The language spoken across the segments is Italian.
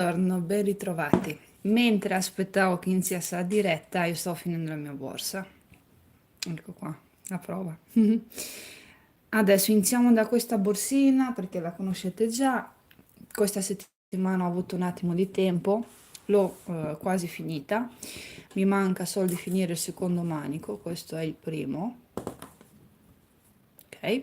Buongiorno, ben ritrovati. Mentre aspettavo che iniziasse la diretta, io stavo finendo la mia borsa. Ecco qua, la prova. Adesso iniziamo da questa borsina perché la conoscete già. Questa settimana ho avuto un attimo di tempo, l'ho quasi finita. Mi manca solo di finire il secondo manico, questo è il primo. Ok?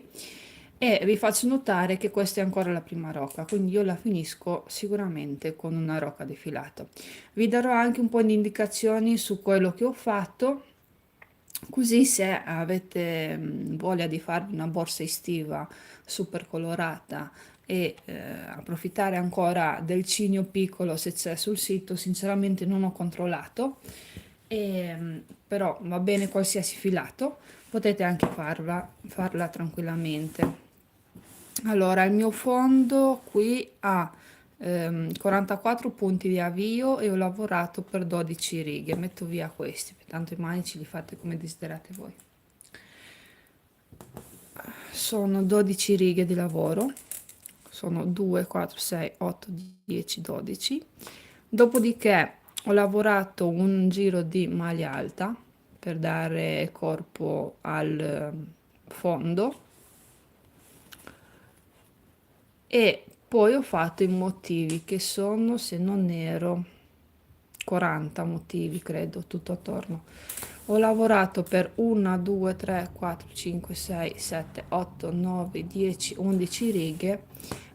E vi faccio notare che questa è ancora la prima rocca, quindi io la finisco sicuramente con una rocca defilato. Vi darò anche un po' di indicazioni su quello che ho fatto, così se avete voglia di farvi una borsa estiva super colorata e approfittare ancora del cigno piccolo se c'è sul sito, sinceramente non ho controllato, però va bene qualsiasi filato, potete anche farla tranquillamente. Allora, il mio fondo qui ha 44 punti di avvio e ho lavorato per 12 righe. Metto via questi, tanto i manici li fate come desiderate voi. Sono 12 righe di lavoro, sono 2, 4, 6, 8, 10, 12. Dopodiché ho lavorato un giro di maglia alta per dare corpo al fondo e poi ho fatto i motivi che sono, se non ero, 40 motivi credo, tutto attorno. Ho lavorato per 1, 2, 3, 4, 5, 6, 7, 8, 9, 10, 11 righe,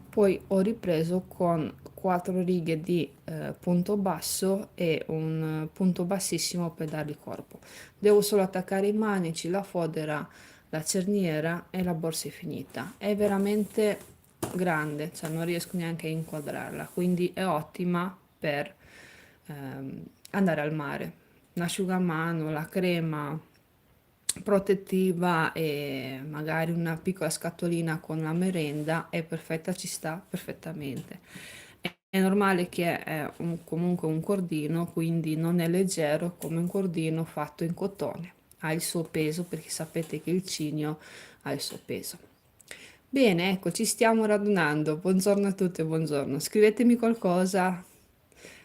poi ho ripreso con 4 righe di punto basso e un punto bassissimo per dargli corpo. Devo solo attaccare i manici, la fodera, la cerniera e la borsa è finita. È veramente grande, cioè non riesco neanche a inquadrarla, quindi è ottima per andare al mare. L'asciugamano, la crema protettiva e magari una piccola scatolina con la merenda è perfetta, ci sta perfettamente. È normale che è comunque un cordino, quindi non è leggero come un cordino fatto in cotone. Ha il suo peso perché sapete che il cigno ha il suo peso. Bene, ecco, ci stiamo radunando. Buongiorno a tutti e buongiorno. Scrivetemi qualcosa,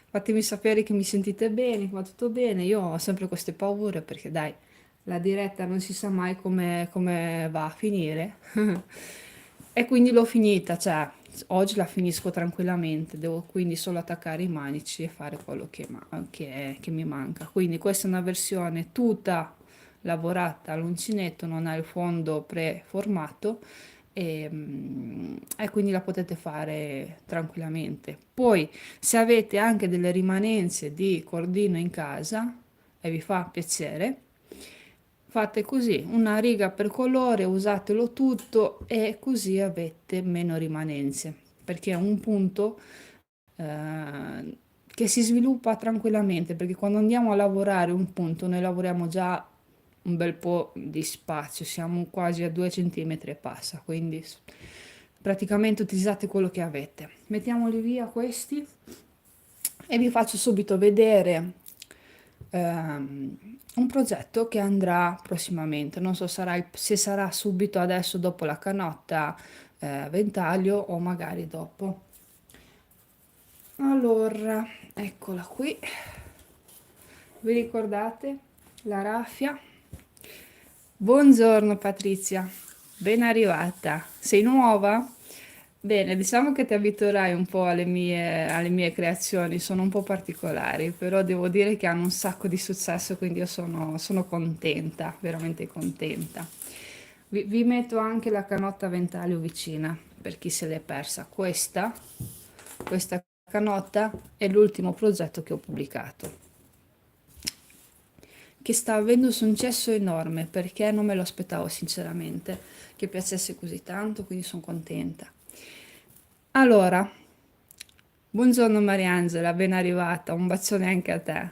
fatemi sapere che mi sentite bene, che va tutto bene. Io ho sempre queste paure perché, dai, la diretta non si sa mai come va a finire. E quindi l'ho finita, cioè, oggi la finisco tranquillamente. Devo quindi solo attaccare i manici e fare quello che mi manca. Quindi questa è una versione tutta lavorata all'uncinetto, non ha il fondo preformato e quindi la potete fare tranquillamente. Poi, se avete anche delle rimanenze di cordino in casa e vi fa piacere, fate così, una riga per colore, usatelo tutto e così avete meno rimanenze, perché è un punto che si sviluppa tranquillamente, perché quando andiamo a lavorare un punto, noi lavoriamo già un bel po' di spazio, siamo quasi a 2 centimetri e passa, quindi praticamente utilizzate quello che avete. Mettiamoli via questi e vi faccio subito vedere un progetto che andrà prossimamente. Non so se sarà subito adesso dopo la canotta ventaglio o magari dopo. Allora, eccola qui. Vi ricordate la raffia? Buongiorno Patrizia, ben arrivata. Sei nuova? Bene, diciamo che ti abituerai un po' alle mie creazioni, sono un po' particolari, però devo dire che hanno un sacco di successo, quindi io sono contenta, veramente contenta. Vi metto anche la canotta ventaglio vicina, per chi se l'è persa. Questa canotta è l'ultimo progetto che ho pubblicato, che sta avendo un successo enorme perché non me lo aspettavo sinceramente che piacesse così tanto, quindi sono contenta. Allora, buongiorno Mariangela, ben arrivata, un bacione anche a te.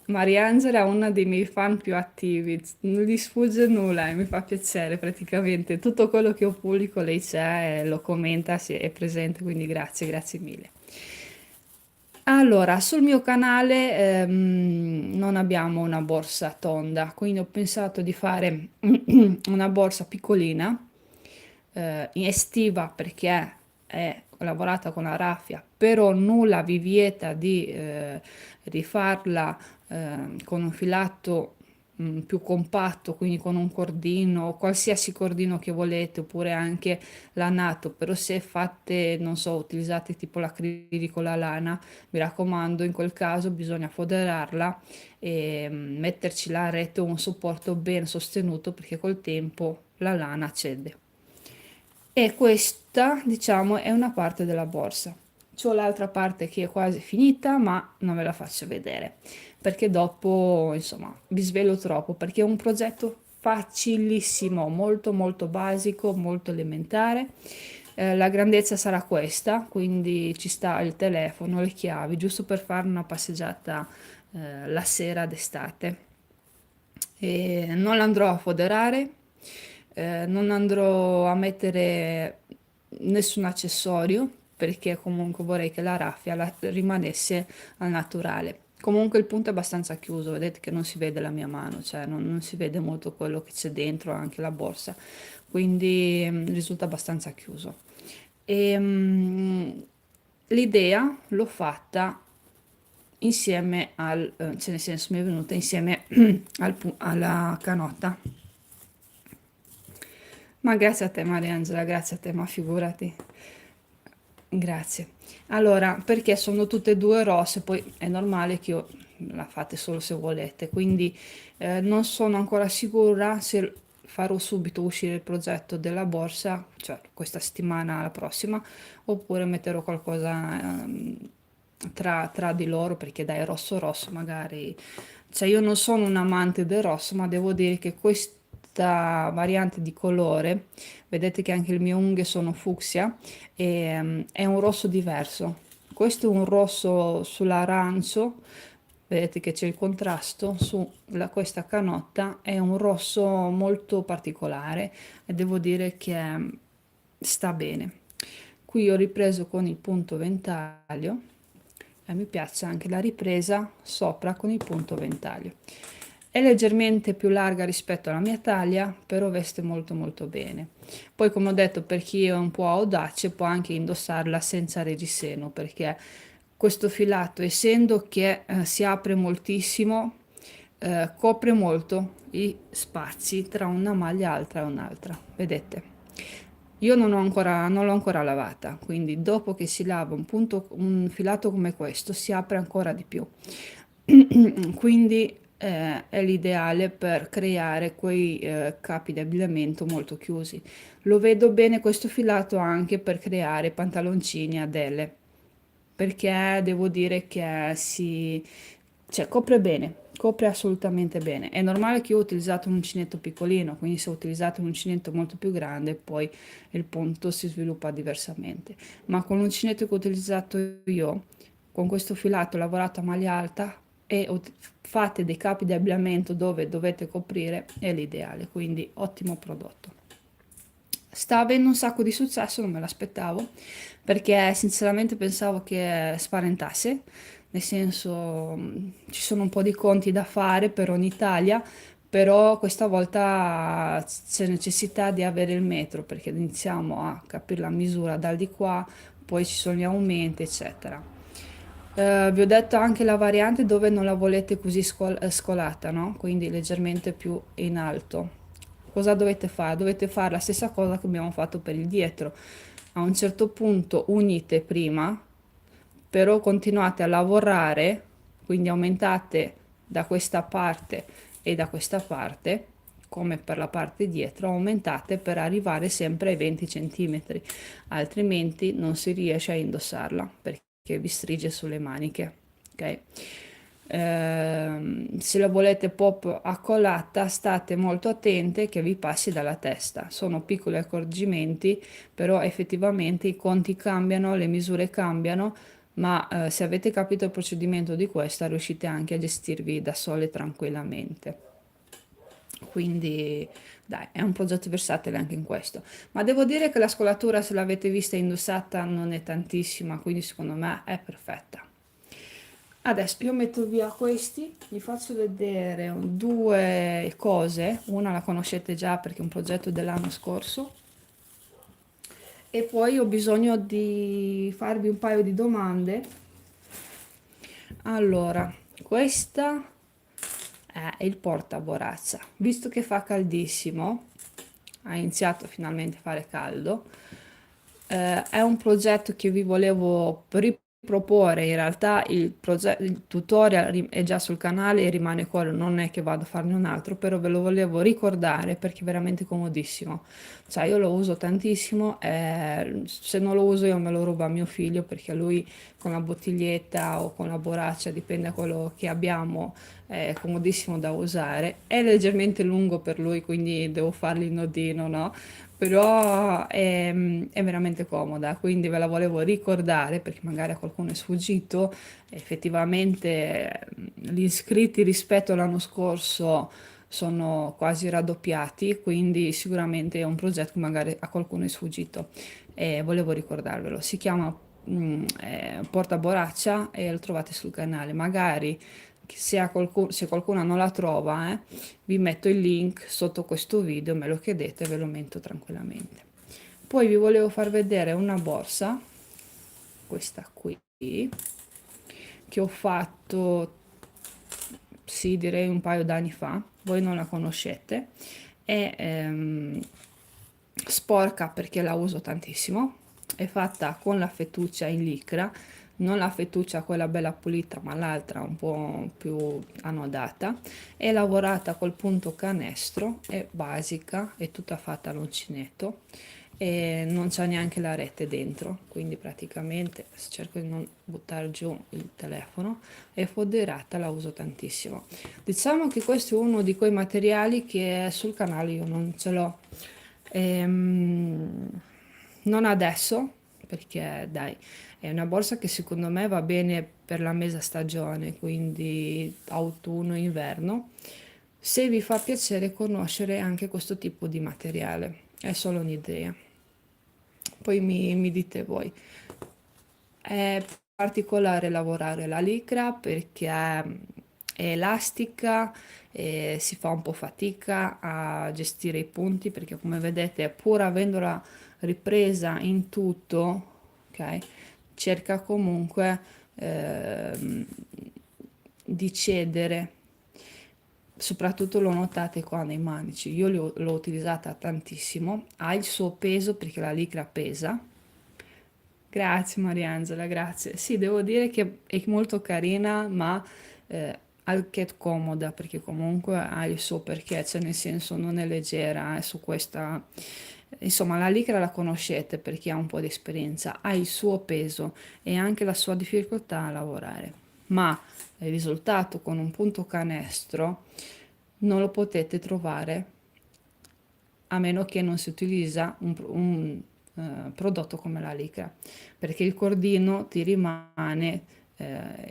Mariangela è una dei miei fan più attivi, non gli sfugge nulla e mi fa piacere praticamente. Tutto quello che io pubblico lei c'è, lo commenta, è presente, quindi grazie, grazie mille. Allora, sul mio canale non abbiamo una borsa tonda, quindi ho pensato di fare una borsa piccolina, estiva perché è lavorata con la raffia però nulla vi vieta di rifarla con un filato più compatto, quindi con un cordino, qualsiasi cordino che volete, oppure anche lanato, però se fate, non so, utilizzate tipo l'acrilico, la lana, mi raccomando, in quel caso bisogna foderarla e metterci la rete o un supporto ben sostenuto perché col tempo la lana cede. E questa, diciamo, è una parte della borsa. C'ho l'altra parte che è quasi finita, ma non ve la faccio vedere perché dopo, insomma, vi svelo troppo perché è un progetto facilissimo, molto molto basico, molto elementare. La grandezza sarà questa, quindi ci sta il telefono, le chiavi, giusto per fare una passeggiata la sera d'estate. E non l'andrò a foderare, non andrò a mettere nessun accessorio perché comunque vorrei che la raffia rimanesse al naturale. Comunque il punto è abbastanza chiuso, vedete che non si vede la mia mano, cioè non si vede molto quello che c'è dentro, anche la borsa, quindi risulta abbastanza chiuso. E, l'idea l'ho fatta insieme cioè nel senso mi è venuta insieme alla canotta. Ma grazie a te Mariangela, grazie a te, ma figurati. Grazie. Allora, perché sono tutte e due rosse, poi è normale che io la fate solo se volete, quindi non sono ancora sicura se farò subito uscire il progetto della borsa, cioè questa settimana la prossima, oppure metterò qualcosa tra di loro, perché dai, rosso rosso magari, cioè io non sono un amante del rosso, ma devo dire che questa variante di colore, vedete che anche le mie unghie sono fucsia, e, è un rosso diverso. Questo è un rosso sull'arancio, vedete che c'è il contrasto su questa canotta, è un rosso molto particolare e devo dire che sta bene. Qui ho ripreso con il punto ventaglio e mi piace anche la ripresa sopra con il punto ventaglio. È leggermente più larga rispetto alla mia taglia, però veste molto molto bene. Poi come ho detto, per chi è un po' audace può anche indossarla senza reggiseno, perché questo filato, essendo che si apre moltissimo, copre molto i spazi tra una maglia altra e un'altra. Vedete? Io non l'ho ancora lavata, quindi dopo che si lava un filato come questo si apre ancora di più. Quindi è l'ideale per creare quei capi di abbigliamento molto chiusi. Lo vedo bene questo filato anche per creare pantaloncini a delle, perché devo dire che cioè, copre bene, copre assolutamente bene. È normale che io ho utilizzato un uncinetto piccolino, quindi se ho utilizzato un uncinetto molto più grande, poi il punto si sviluppa diversamente. Ma con l'uncinetto che ho utilizzato io, con questo filato lavorato a maglia alta e fate dei capi di abbigliamento dove dovete coprire, è l'ideale, quindi ottimo prodotto. Sta avendo un sacco di successo, non me l'aspettavo, perché sinceramente pensavo che spaventasse, nel senso ci sono un po' di conti da fare per ogni Italia, però questa volta c'è necessità di avere il metro, perché iniziamo a capire la misura dal di qua, poi ci sono gli aumenti, eccetera. Vi ho detto anche la variante dove non la volete così scolata, no? Quindi leggermente più in alto. Cosa dovete fare? Dovete fare la stessa cosa che abbiamo fatto per il dietro. A un certo punto unite prima, però continuate a lavorare, quindi aumentate da questa parte e da questa parte, come per la parte dietro, aumentate per arrivare sempre ai 20 centimetri, altrimenti non si riesce a indossarla perché vi stringe sulle maniche, ok? Se la volete pop accolata, state molto attente che vi passi dalla testa. Sono piccoli accorgimenti, però effettivamente i conti cambiano, le misure cambiano, ma se avete capito il procedimento di questa, riuscite anche a gestirvi da sole tranquillamente. Quindi dai, è un progetto versatile anche in questo. Ma devo dire che la scolatura, se l'avete vista e indossata, non è tantissima, quindi secondo me è perfetta. Adesso io metto via questi, vi faccio vedere due cose. Una la conoscete già perché è un progetto dell'anno scorso E poi ho bisogno di farvi un paio di domande. Allora, questa è il portaboraccia. Visto che fa caldissimo, ha iniziato finalmente a fare caldo, è un progetto che vi volevo riproporre. In realtà il tutorial è già sul canale e rimane quello, non è che vado a farne un altro, però ve lo volevo ricordare perché è veramente comodissimo. Cioè, io lo uso tantissimo, se non lo uso io me lo ruba mio figlio perché lui con la bottiglietta o con la borraccia, dipende da quello che abbiamo, è comodissimo da usare. È leggermente lungo per lui, quindi devo fargli il nodino, no? Però è veramente comoda, quindi ve la volevo ricordare perché magari a qualcuno è sfuggito. Effettivamente gli iscritti rispetto all'anno scorso sono quasi raddoppiati, quindi sicuramente è un progetto che magari a qualcuno è sfuggito e volevo ricordarvelo. Si chiama Porta Boraccia e lo trovate sul canale. Magari se qualcuno non la trova, vi metto il link sotto questo video, me lo chiedete e ve lo metto tranquillamente. Poi vi volevo far vedere una borsa, questa qui, che ho fatto, sì, direi un paio d'anni fa. Voi non la conoscete. È sporca perché la uso tantissimo. È fatta con la fettuccia in licra, non la fettuccia quella bella pulita, ma l'altra un po' più annodata. È lavorata col punto canestro, è basica, è tutta fatta all'uncinetto e non c'è neanche la rete dentro, quindi praticamente cerco di non buttare giù il telefono. È foderata, la uso tantissimo. Diciamo che questo è uno di quei materiali che sul canale io non ce l'ho. Ehm, Non adesso, perché dai, è una borsa che secondo me va bene per la mesa stagione, quindi autunno-inverno. Se vi fa piacere conoscere anche questo tipo di materiale, è solo un'idea. Poi mi dite voi. È particolare lavorare la licra perché è elastica e si fa un po' fatica a gestire i punti perché come vedete pur avendola ripresa in tutto, ok, cerca comunque ehm, di cedere. Soprattutto lo notate qua nei manici, io l'ho utilizzata tantissimo, ha il suo peso perché la licra pesa. Grazie Mariangela, grazie. Sì, devo dire che è molto carina, ma anche comoda, perché comunque ha il suo perché, cioè nel senso non è leggera, è su questa. Insomma, la licra la conoscete per chi ha un po' di esperienza, ha il suo peso e anche la sua difficoltà a lavorare, ma il risultato con un punto canestro non lo potete trovare a meno che non si utilizza prodotto come la licra, perché il cordino ti rimane,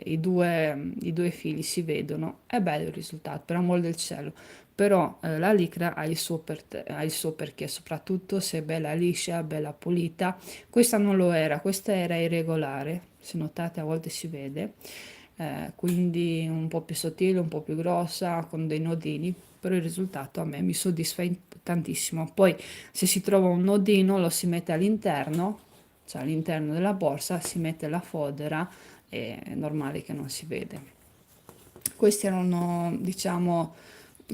i due fili si vedono, è bello il risultato, per amor del cielo, però la licra ha il suo perché, soprattutto se è bella liscia, bella pulita. Questa non lo era, questa era irregolare, se notate a volte si vede, quindi un po' più sottile, un po' più grossa, con dei nodini, però il risultato a me mi soddisfa tantissimo. Poi se si trova un nodino lo si mette all'interno, cioè all'interno della borsa, si mette la fodera e è normale che non si vede. Questi erano, diciamo,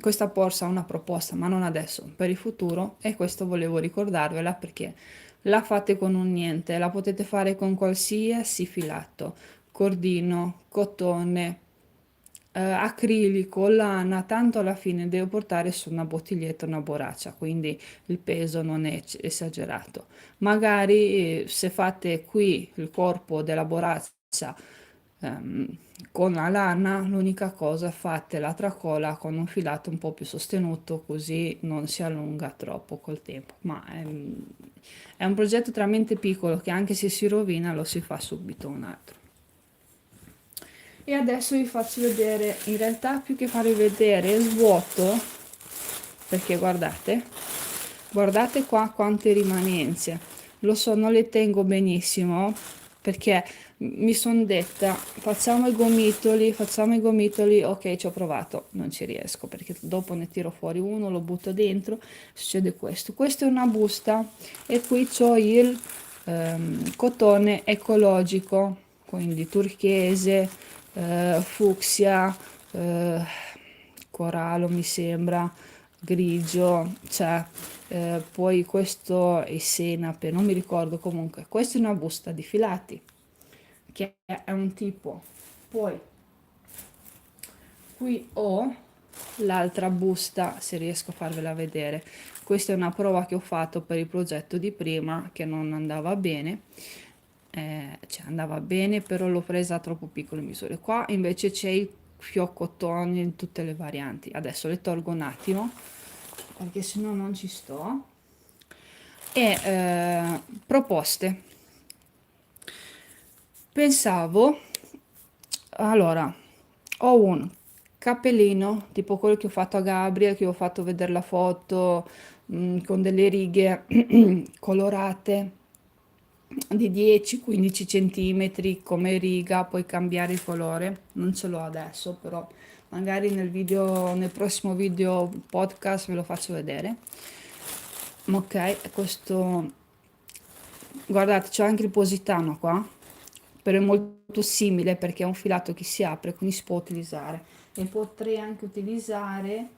questa borsa ha una proposta, ma non adesso, per il futuro e questo volevo ricordarvela perché la fate con un niente, la potete fare con qualsiasi filato, cordino, cotone, acrilico, lana, tanto alla fine devo portare su una bottiglietta, una borraccia, quindi il peso non è esagerato. Magari se fate qui il corpo della borraccia ehm, con la lana, l'unica cosa fate la tracolla con un filato un po' più sostenuto, così non si allunga troppo col tempo. Ma è un progetto talmente piccolo che anche se si rovina lo si fa subito un altro. E adesso vi faccio vedere, in realtà più che farvi vedere il vuoto, perché guardate qua quante rimanenze. Lo so, non le tengo benissimo, perché mi sono detta facciamo i gomitoli, ok, ci ho provato, non ci riesco perché dopo ne tiro fuori uno, lo butto dentro, succede questo. Questa è una busta e qui c'ho il cotone ecologico, quindi turchese, fucsia, eh, corallo mi sembra, grigio, cioè poi questo è senape, non mi ricordo comunque. Questa è una busta di filati che è un tipo. Poi qui ho l'altra busta, se riesco a farvela vedere. Questa è una prova che ho fatto per il progetto di prima che non andava bene. Cioè andava bene, però l'ho presa a troppo piccole misure. Qua invece c'è il fioccotone in tutte le varianti. Adesso le tolgo un attimo perché sennò non ci sto. E proposte. Pensavo, allora, ho un cappellino, tipo quello che ho fatto a Gabriel, che ho fatto vedere la foto, con delle righe colorate di 10-15 centimetri come riga, puoi cambiare il colore, non ce l'ho adesso, però magari nel video, nel prossimo video podcast ve lo faccio vedere. Ok, questo, guardate, c'è anche il positano qua, però è molto simile perché è un filato che si apre, quindi si può utilizzare. E potrei anche utilizzare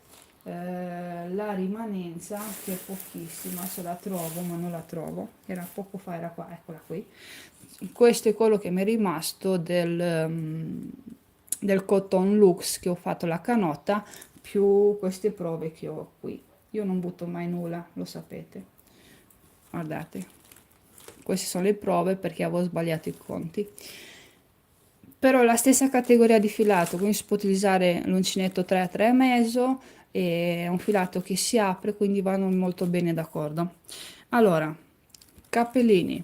la rimanenza, che è pochissima, se la trovo, ma non la trovo, era poco fa, era qua, eccola qui. Questo è quello che mi è rimasto del Cotton Lux che ho fatto la canotta, più queste prove che ho qui. Io non butto mai nulla, lo sapete. Guardate, queste sono le prove perché avevo sbagliato i conti. Però la stessa categoria di filato, quindi si può utilizzare l'uncinetto 3 3 e mezzo, è un filato che si apre, quindi vanno molto bene d'accordo. Allora, cappellini,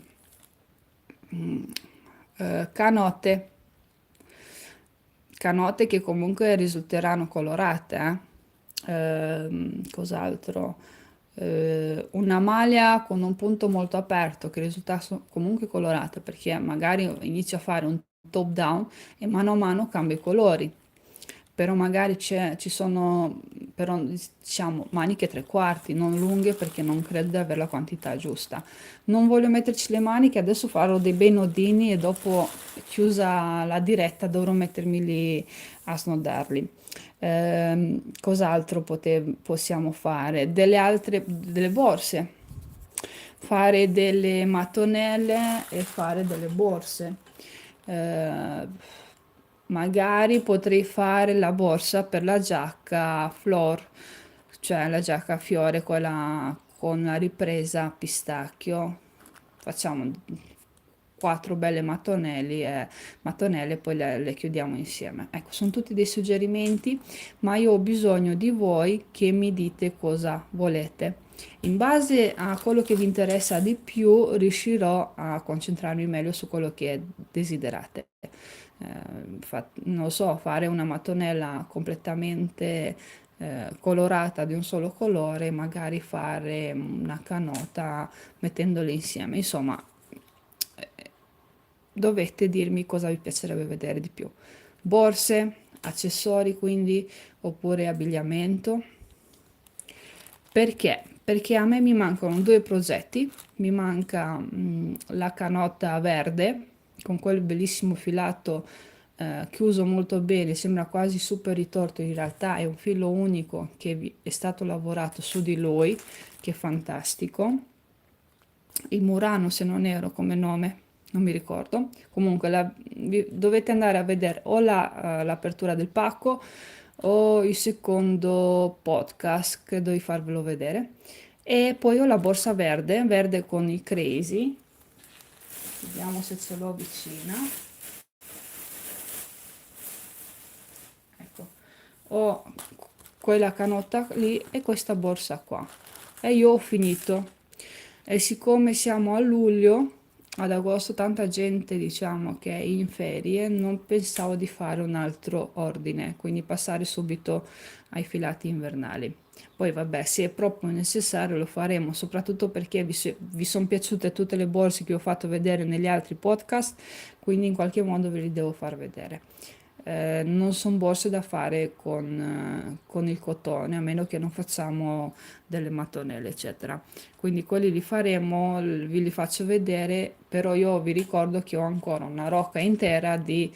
canote, canote che comunque risulteranno colorate, cos'altro? Una maglia con un punto molto aperto che risulta comunque colorata perché magari inizio a fare un top down e mano a mano cambia i colori, però magari ci sono però, diciamo maniche tre quarti, non lunghe perché non credo di avere la quantità giusta. Non voglio metterci le maniche, adesso farò dei bei nodini e dopo chiusa la diretta dovrò mettermi lì a snodarli. Cos'altro possiamo fare? Delle borse, fare delle mattonelle e fare delle borse. Eh, Magari potrei fare la borsa per la giacca floor, cioè la giacca a fiore, quella con la ripresa a pistacchio. Facciamo quattro belle mattonelle e poi le chiudiamo insieme. Ecco, sono tutti dei suggerimenti, ma io ho bisogno di voi che mi dite cosa volete. In base a quello che vi interessa di più, riuscirò a concentrarmi meglio su quello che desiderate. Non lo so, fare una mattonella completamente colorata di un solo colore, magari fare una canota mettendole insieme. Insomma, dovete dirmi cosa vi piacerebbe vedere di più. Borse, accessori quindi, oppure abbigliamento. Perché? Perché a me mi mancano due progetti. Mi manca la canotta verde con quel bellissimo filato chiuso molto bene, sembra quasi super ritorto, in realtà è un filo unico che è stato lavorato su di lui, che è fantastico. Il Murano, se non ero come nome, non mi ricordo. Comunque dovete andare a vedere o l'apertura del pacco o il secondo podcast, credo di farvelo vedere. E poi ho la borsa verde, verde con i crazy. Vediamo se ce l'ho vicina. Ecco, ho quella canotta lì e questa borsa qua. E io ho finito. E siccome siamo a luglio ad agosto tanta gente diciamo che è in ferie, non pensavo di fare un altro ordine, quindi passare subito ai filati invernali. Poi vabbè, se è proprio necessario lo faremo, soprattutto perché vi sono piaciute tutte le borse che ho fatto vedere negli altri podcast, quindi in qualche modo ve li devo far vedere. Non sono borse da fare con il cotone, a meno che non facciamo delle mattonelle, eccetera. Quindi quelli li faremo, vi li faccio vedere, però io vi ricordo che ho ancora una rocca intera di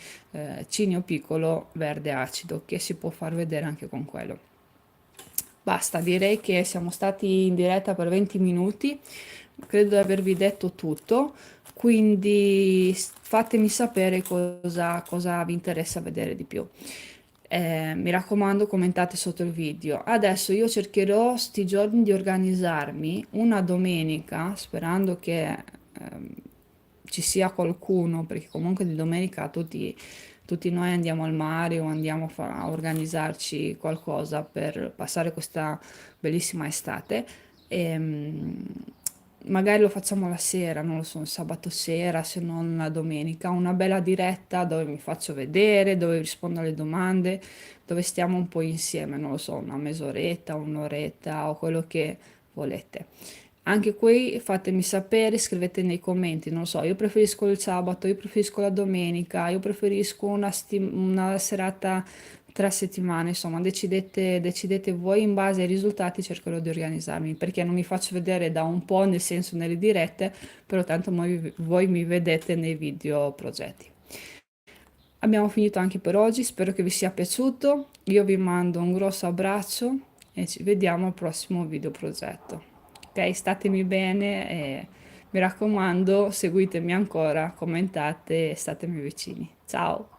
cinio piccolo verde acido che si può far vedere anche con quello. Basta, direi che siamo stati in diretta per 20 minuti, credo di avervi detto tutto, quindi fatemi sapere cosa vi interessa vedere di più. Mi raccomando, commentate sotto il video. Adesso io cercherò sti giorni di organizzarmi una domenica, sperando che ci sia qualcuno, perché comunque di domenica tutti noi andiamo al mare o andiamo a organizzarci qualcosa per passare questa bellissima estate. E magari lo facciamo la sera, non lo so, il sabato sera, se non la domenica, una bella diretta dove mi faccio vedere, dove rispondo alle domande, dove stiamo un po' insieme, non lo so, una mezz'oretta, un'oretta o quello che volete. Anche qui fatemi sapere, scrivete nei commenti, non lo so, io preferisco il sabato, io preferisco la domenica, io preferisco una serata tra settimane, insomma, decidete voi in base ai risultati, cercherò di organizzarmi, perché non mi faccio vedere da un po', nel senso nelle dirette, però tanto voi mi vedete nei video progetti. Abbiamo finito anche per oggi, spero che vi sia piaciuto, io vi mando un grosso abbraccio e ci vediamo al prossimo video progetto. Ok, statemi bene e mi raccomando, seguitemi ancora, commentate e statemi vicini. Ciao!